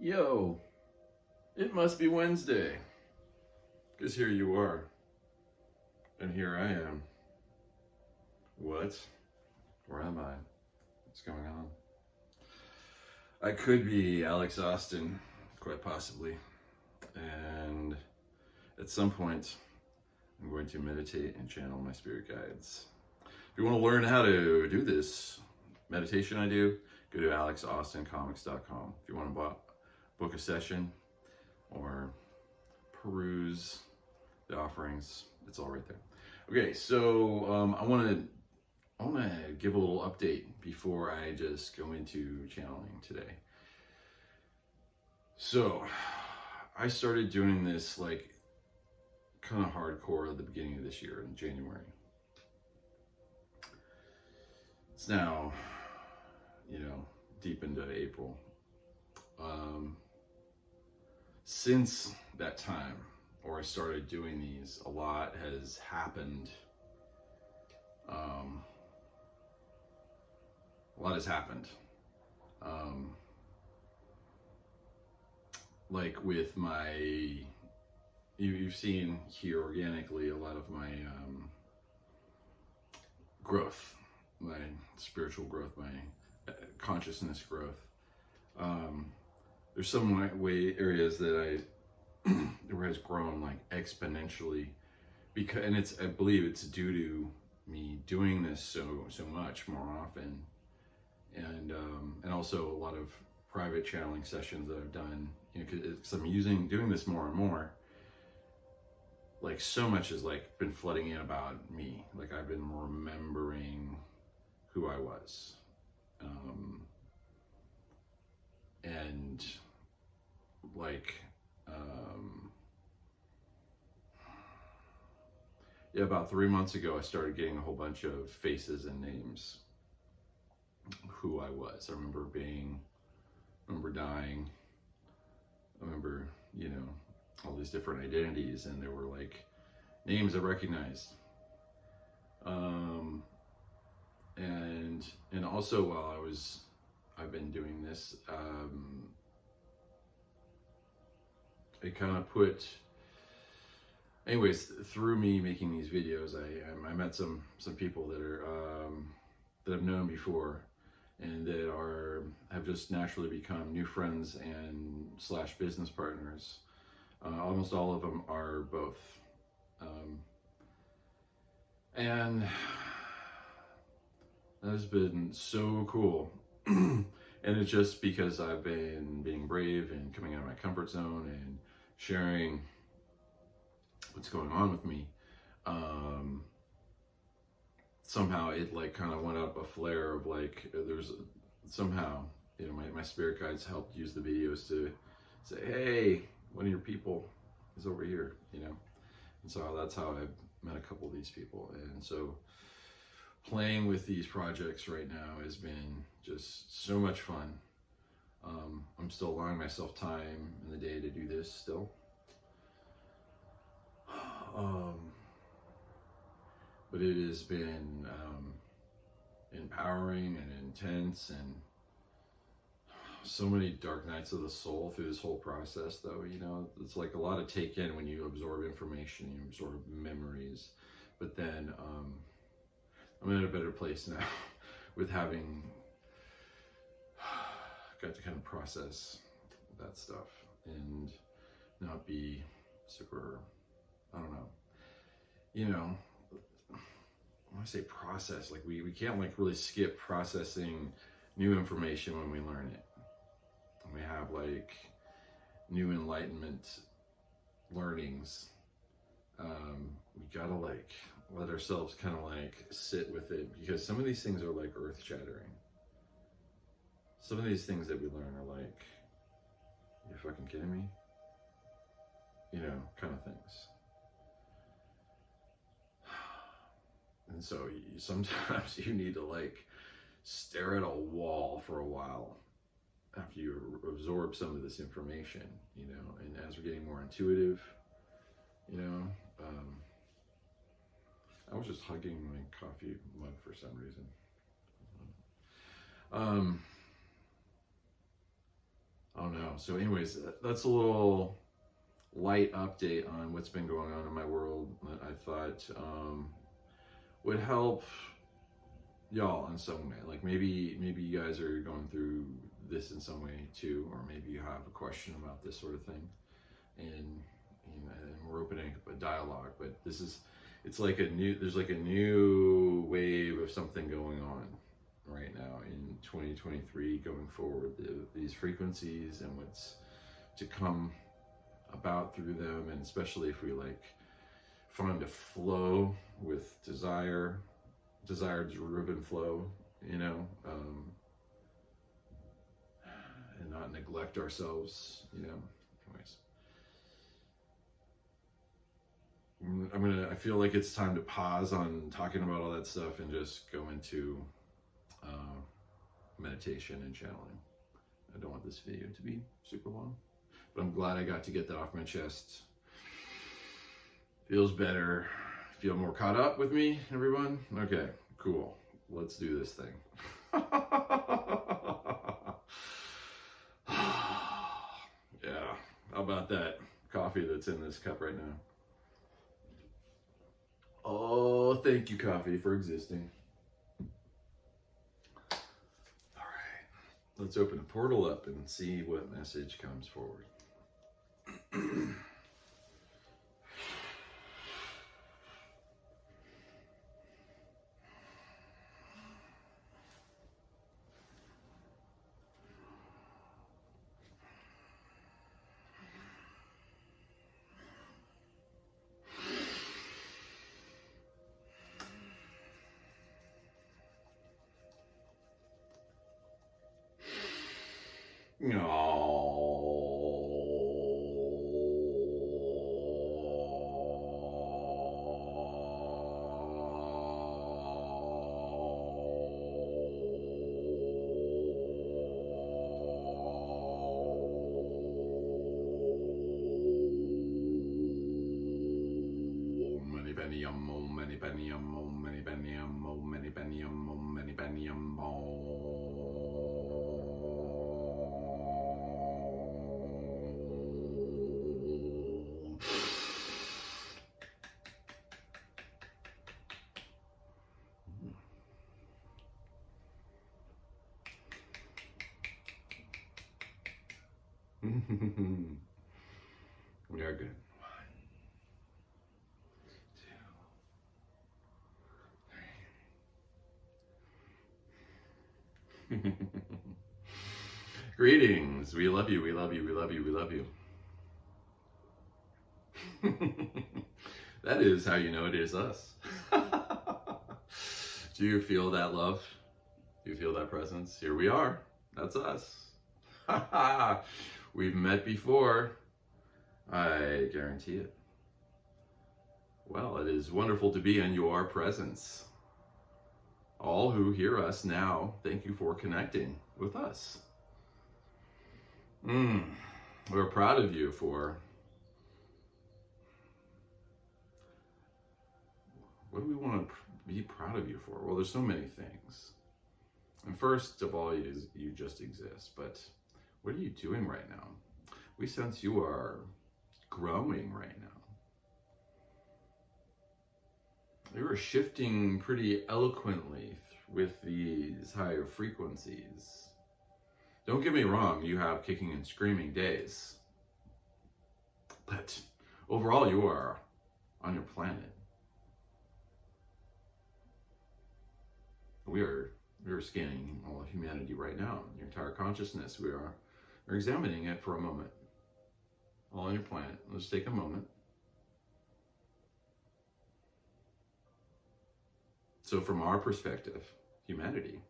Yo, it must be Wednesday, because here you are, and here I am. What? Where am I? What's going on? I could be Alex Austin, quite possibly, and at some point, I'm going to meditate and channel my spirit guides. If you want to learn how to do this meditation I do, go to alexaustincomics.com. If you want to book a session or peruse the offerings, it's all right there. Okay, so I want to give a little update before I just go into channeling today. So I started doing this like kind of hardcore at the beginning of this year in January. It's now, deep into April. Since that time, or I started doing these, a lot has happened. Like with my, you've seen here organically a lot of my growth, my spiritual growth, my consciousness growth. There's some areas that where it has grown like exponentially, because I believe it's due to me doing this so much more often, and also a lot of private channeling sessions that I've done. Because I'm doing this more and more. Like so much has like been flooding in about me. Like I've been remembering who I was, and like about 3 months ago I started getting a whole bunch of faces and names who I was. I remember dying. I remember, all these different identities, and there were like names I recognized. And also while I've been doing this, it kind of anyways, through me making these videos, I met some people that are that I've known before, and that have just naturally become new friends and / business partners. Almost all of them are both. And that has been so cool. And it's just because I've been being brave and coming out of my comfort zone and sharing what's going on with me. Somehow it like kind of went up a flare of like, there's somehow, my spirit guides helped use the videos to say, hey, one of your people is over here, and so that's how I've met a couple of these people. And so playing with these projects right now has been just so much fun. I'm still allowing myself time in the day to do this still. But it has been empowering and intense, and so many dark nights of the soul through this whole process, though. It's like a lot to take in when you absorb information, you absorb memories. But then I'm in a better place now with having got to kind of process that stuff and not be super, I don't know, when I say process, like we can't like really skip processing new information when we learn it. We have like new enlightenment learnings. We gotta like let ourselves kind of like sit with it, because some of these things are like earth shattering. Some of these things that we learn are like, you fucking kidding me? Kind of things. And so sometimes you need to like stare at a wall for a while after you absorb some of this information, and as we're getting more intuitive, I was just hugging my coffee mug for some reason. Oh no. So anyways, that's a little light update on what's been going on in my world that I thought would help y'all in some way. Like maybe you guys are going through this in some way too, or maybe you have a question about this sort of thing, and we're opening up a dialogue. But it's like there's like a new wave of something going on right now in 2023 going forward. These frequencies and what's to come about through them, and especially if we like find a flow with desire driven flow, and not neglect ourselves, anyways. I feel like it's time to pause on talking about all that stuff and just go into meditation and channeling. I don't want this video to be super long, but I'm glad I got to get that off my chest. Feels better. Feel more caught up with me, everyone? Okay, cool. Let's do this thing. Yeah, how about that coffee that's in this cup right now? Oh, thank you, coffee, for existing. All right, let's open the portal up and see what message comes forward. We are good. 1, 2, 3. Greetings. We love you. We love you. We love you. We love you. That is how you know it is us. Do you feel that love? Do you feel that presence? Here we are. That's us. We've met before. I guarantee it. Well, it is wonderful to be in your presence. All who hear us now, thank you for connecting with us. We're proud of you for... What do we want to be proud of you for? Well, there's so many things. And first of all, you just exist. But what are you doing right now? We sense you are growing right now. You are shifting pretty eloquently with these higher frequencies. Don't get me wrong, you have kicking and screaming days. But overall, you are on your planet. We're scanning all of humanity right now, your entire consciousness. We're examining it for a moment. All on your planet. Let's take a moment. So from our perspective, humanity,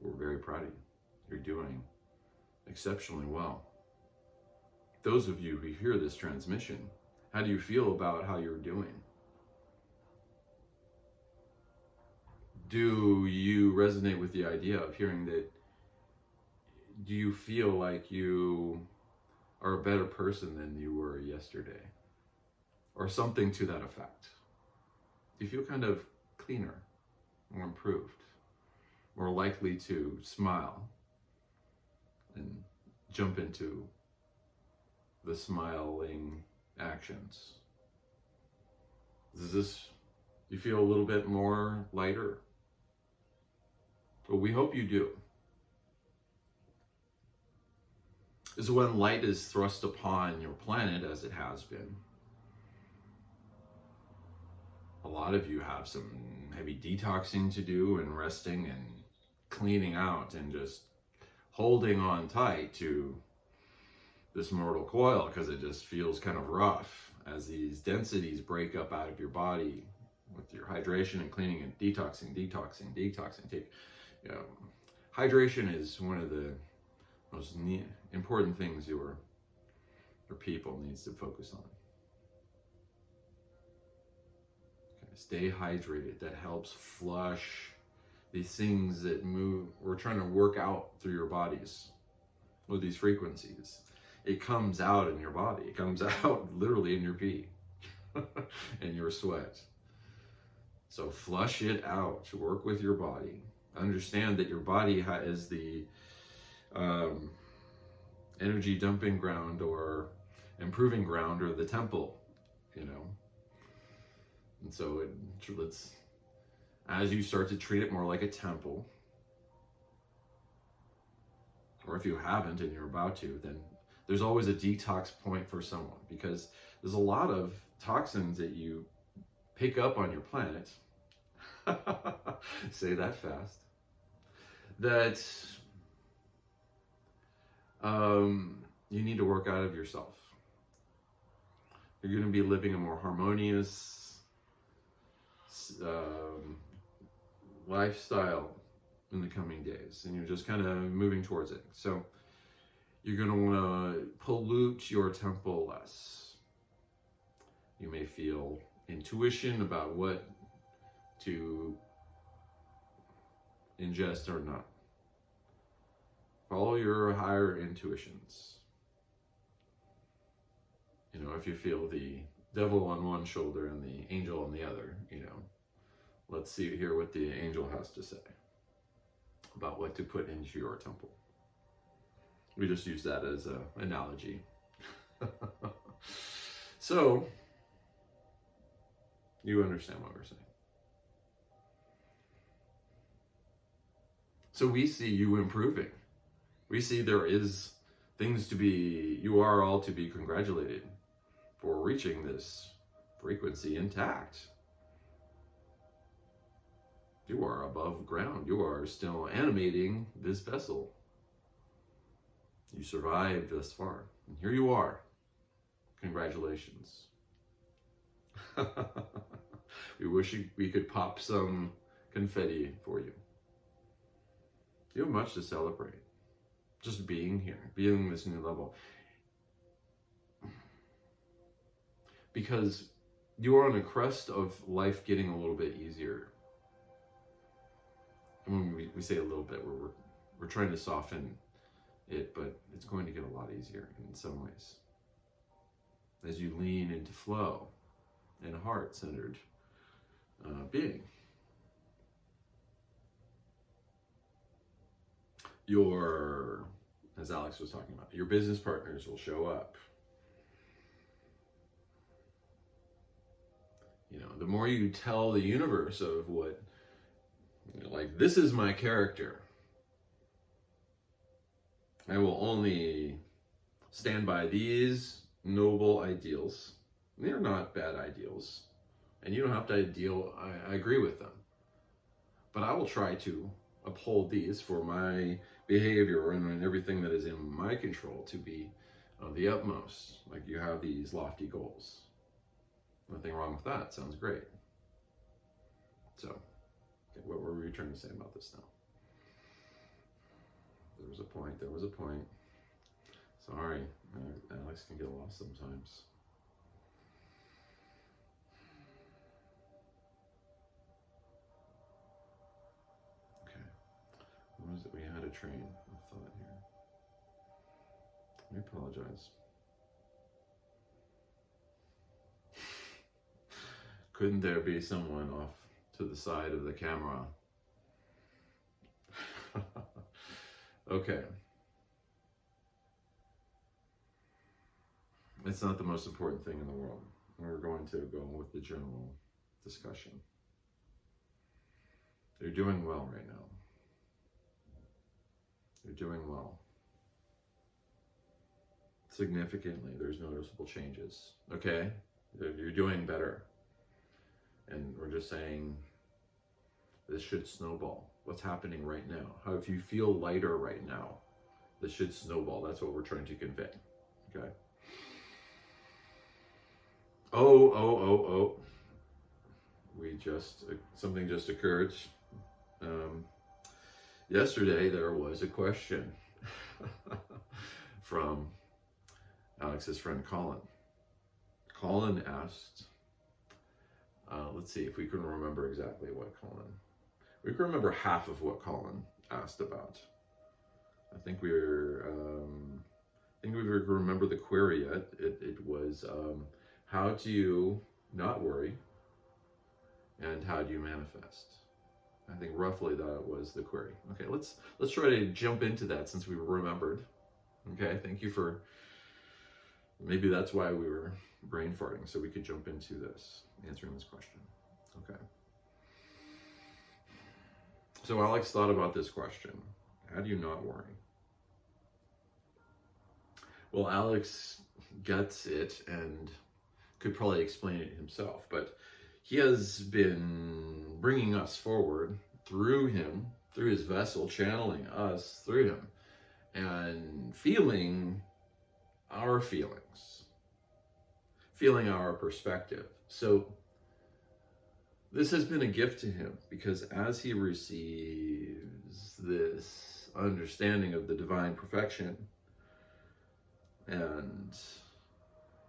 we're very proud of you. You're doing exceptionally well. Those of you who hear this transmission, how do you feel about how you're doing? Do you resonate with the idea of hearing that? Do you feel like you are a better person than you were yesterday? Or something to that effect? Do you feel kind of cleaner, more improved, more likely to smile, jump into the smiling actions. Does this, you feel a little bit more lighter? Well, we hope you do. Is when light is thrust upon your planet, as it has been. A lot of you have some heavy detoxing to do and resting and cleaning out and just holding on tight to this mortal coil because it just feels kind of rough as these densities break up out of your body with your hydration and cleaning and detoxing. Hydration is one of the most important things your people needs to focus on. Okay, stay hydrated. That helps flush these things that move. We're trying to work out through your bodies with these frequencies. It comes out in your body. It comes out literally in your pee and your sweat. So flush it out. Work with your body. Understand that your body is the energy dumping ground or improving ground or the temple, you know. And so let's, as you start to treat it more like a temple, or if you haven't and you're about to, then there's always a detox point for someone, because there's a lot of toxins that you pick up on your planet, say that fast, that you need to work out of yourself. You're going to be living a more harmonious lifestyle in the coming days, and you're just kind of moving towards it. So you're going to want to pollute your temple less. You may feel intuition about what to ingest or not. Follow your higher intuitions. You know, if you feel the devil on one shoulder and the angel on the other, you know, let's hear what the angel has to say about what to put into your temple. We just use that as an analogy. So, you understand what we're saying. So we see you improving. We see there is things to be, you are all to be congratulated for reaching this frequency intact. You are above ground. You are still animating this vessel. You survived thus far. And here you are. Congratulations. We wish we could pop some confetti for you. You have much to celebrate. Just being here, being this new level. Because you are on the crest of life getting a little bit easier. And when we say a little bit, we're trying to soften it, but it's going to get a lot easier in some ways. As you lean into flow and heart-centered being. As Alex was talking about, your business partners will show up. You know, the more you tell the universe of what, you know, like, this is my character. I will only stand by these noble ideals. They're not bad ideals. And you don't have to I agree with them. But I will try to uphold these for my behavior and everything that is in my control to be of the utmost. Like, you have these lofty goals. Nothing wrong with that. Sounds great. So, okay, what were we trying to say about this now? There was a point. Sorry, Alex can get lost sometimes. Okay, what was it? We had a train of thought here. I apologize. Couldn't there be someone off to the side of the camera? Okay. It's not the most important thing in the world. We're going to go with the general discussion. You're doing well right now. You're doing well. Significantly, there's noticeable changes. Okay? You're doing better. And we're just saying this should snowball. What's happening right now? How if you feel lighter right now, this should snowball. That's what we're trying to convey. Okay? Oh. Something just occurred. Yesterday there was a question from Alex's friend Colin. Colin asked, let's see if we can remember exactly what we can remember half of what Colin asked about. I think we remember the query yet. It was, how do you not worry and how do you manifest? I think roughly that was the query. Okay, let's try to jump into that since we remembered. Okay, thank you for, maybe that's why we were brain farting, so we could jump into this, answering this question. Okay. So Alex thought about this question. How do you not worry? Well, Alex gets it and could probably explain it himself, but he has been bringing us forward through him, through his vessel, channeling us through him, and feeling our feelings, feeling our perspective. So this has been a gift to him, because as he receives this understanding of the divine perfection, and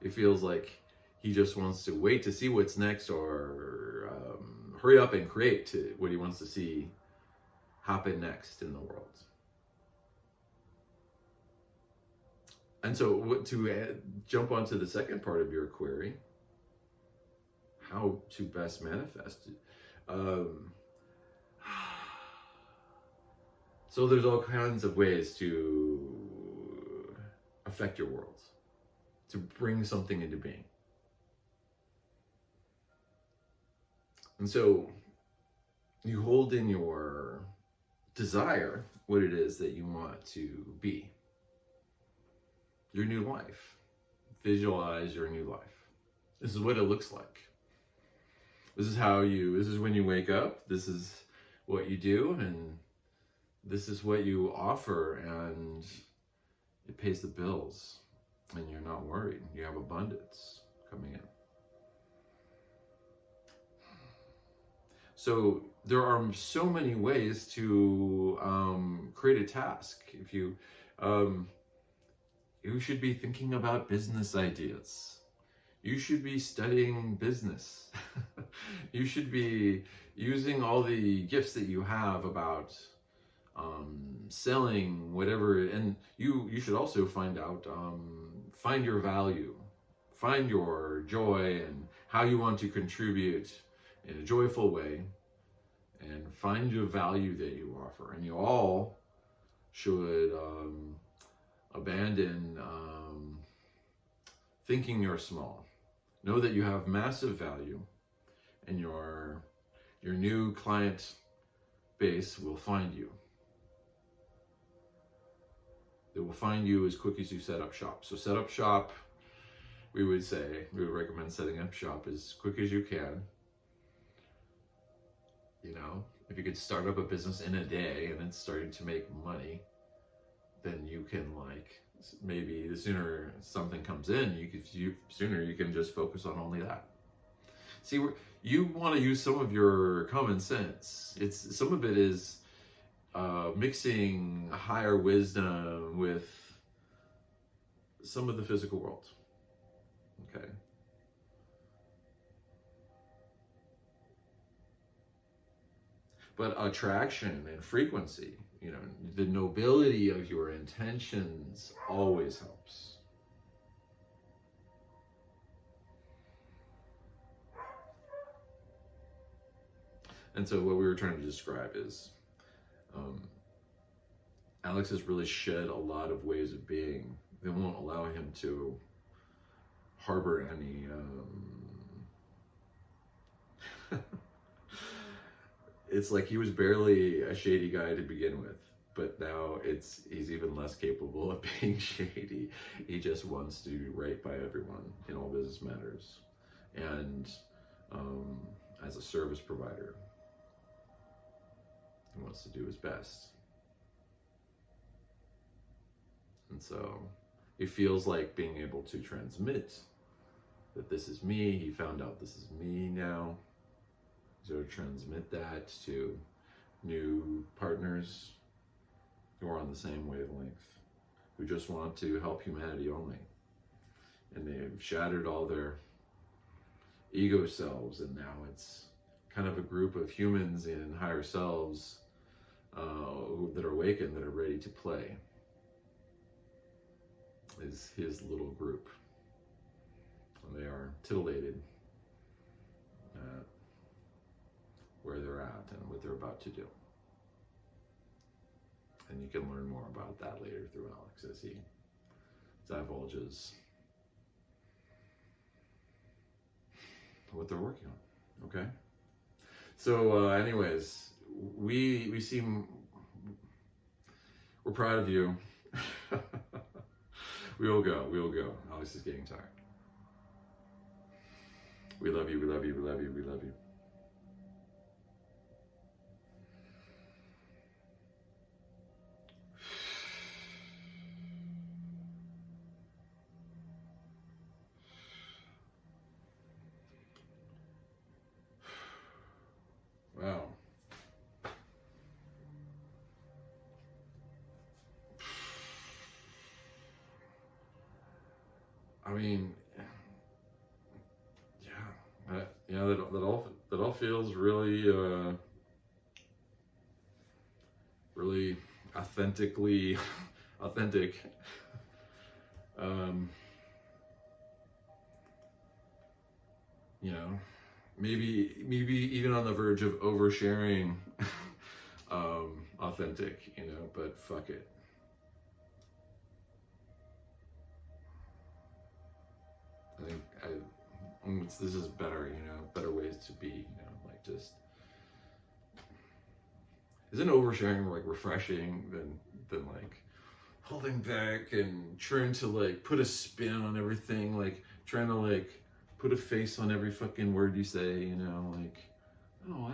it feels like he just wants to wait to see what's next, or hurry up and create to what he wants to see happen next in the world. And so to jump onto the second part of your query, how to best manifest it. So there's all kinds of ways to affect your world, to bring something into being. And so you hold in your desire what it is that you want to be. Your new life. Visualize your new life. This is what it looks like. This is when you wake up, this is what you do, and this is what you offer, and it pays the bills, and you're not worried. You have abundance coming in. So there are so many ways to create a task. If you should be thinking about business ideas. You should be studying business. You should be using all the gifts that you have about selling whatever, and you should also find your value, find your joy, and how you want to contribute in a joyful way, and find your value that you offer. And you all should abandon thinking you're small. Know that you have massive value, and your new client base will find you. They will find you as quick as you set up shop. So set up shop, we would recommend setting up shop as quick as you can. You know, if you could start up a business in a day and it's starting to make money, then you can, maybe the sooner something comes in, sooner you can just focus on only that. See, you want to use some of your common sense. Some of it is mixing higher wisdom with some of the physical world. Okay. But attraction and frequency, the nobility of your intentions always helps. And so what we were trying to describe is Alex has really shed a lot of ways of being that won't allow him to harbor any it's like he was barely a shady guy to begin with, but now he's even less capable of being shady. He just wants to do right by everyone in all business matters, and as a service provider, he wants to do his best. And so he feels like being able to transmit that this is me. He found out this is me now. So transmit that to new partners who are on the same wavelength, who just want to help humanity only. And they've shattered all their ego selves, and now it's kind of a group of humans in higher selves that are awakened, that are ready to play. Is his little group. And they are titillated at where they're at and what they're about to do. And you can learn more about that later through Alex as he divulges what they're working on. Okay? So anyways, we're proud of you. We will go. Alex is getting tired. We love you, we love you, we love you, we love you. Wow. I mean, yeah, that all feels really, really authentic. You know, maybe even on the verge of oversharing, authentic. You know, but fuck it. I think this is better, you know, better ways to be, you know, like just, isn't oversharing like refreshing than like holding back and trying to like put a spin on everything, like trying to like put a face on every fucking word you say, you know, like, oh,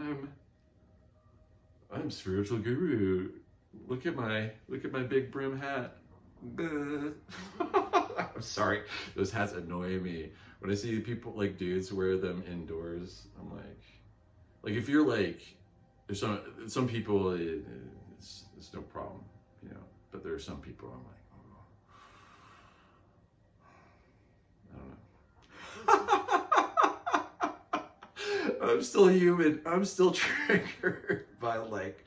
I'm spiritual guru. Look at my big brim hat. I'm sorry, those hats annoy me. When I see people, like dudes wear them indoors, I'm like if you're like, there's some people, it's no problem, you know, but there are some people I'm like, oh, I don't know. I'm still human. I'm still triggered by like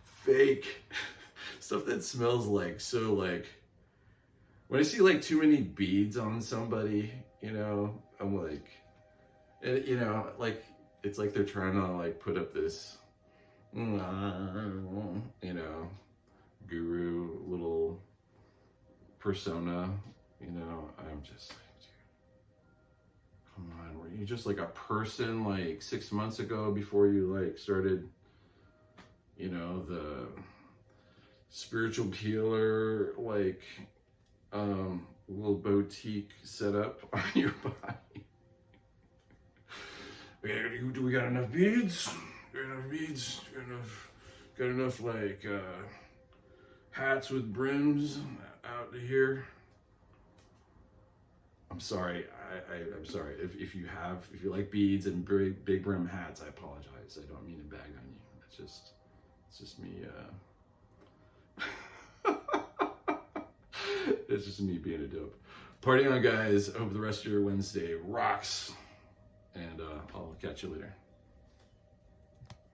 fake stuff that smells like so like. When I see like too many beads on somebody, you know, I'm like, you know, like, it's like they're trying to like put up this, you know, guru little persona, you know. I'm just like, dude, come on, were you just like a person like 6 months ago before you like started, you know, the spiritual healer, like, little boutique setup on your body? Do we got enough beads? Got enough like hats with brims out here? I'm sorry. I'm sorry if you like beads and big brim hats. I apologize. I don't mean to bag on you. It's just me. It's just me being a dope. Party on, guys. I hope the rest of your Wednesday rocks. And I'll catch you later.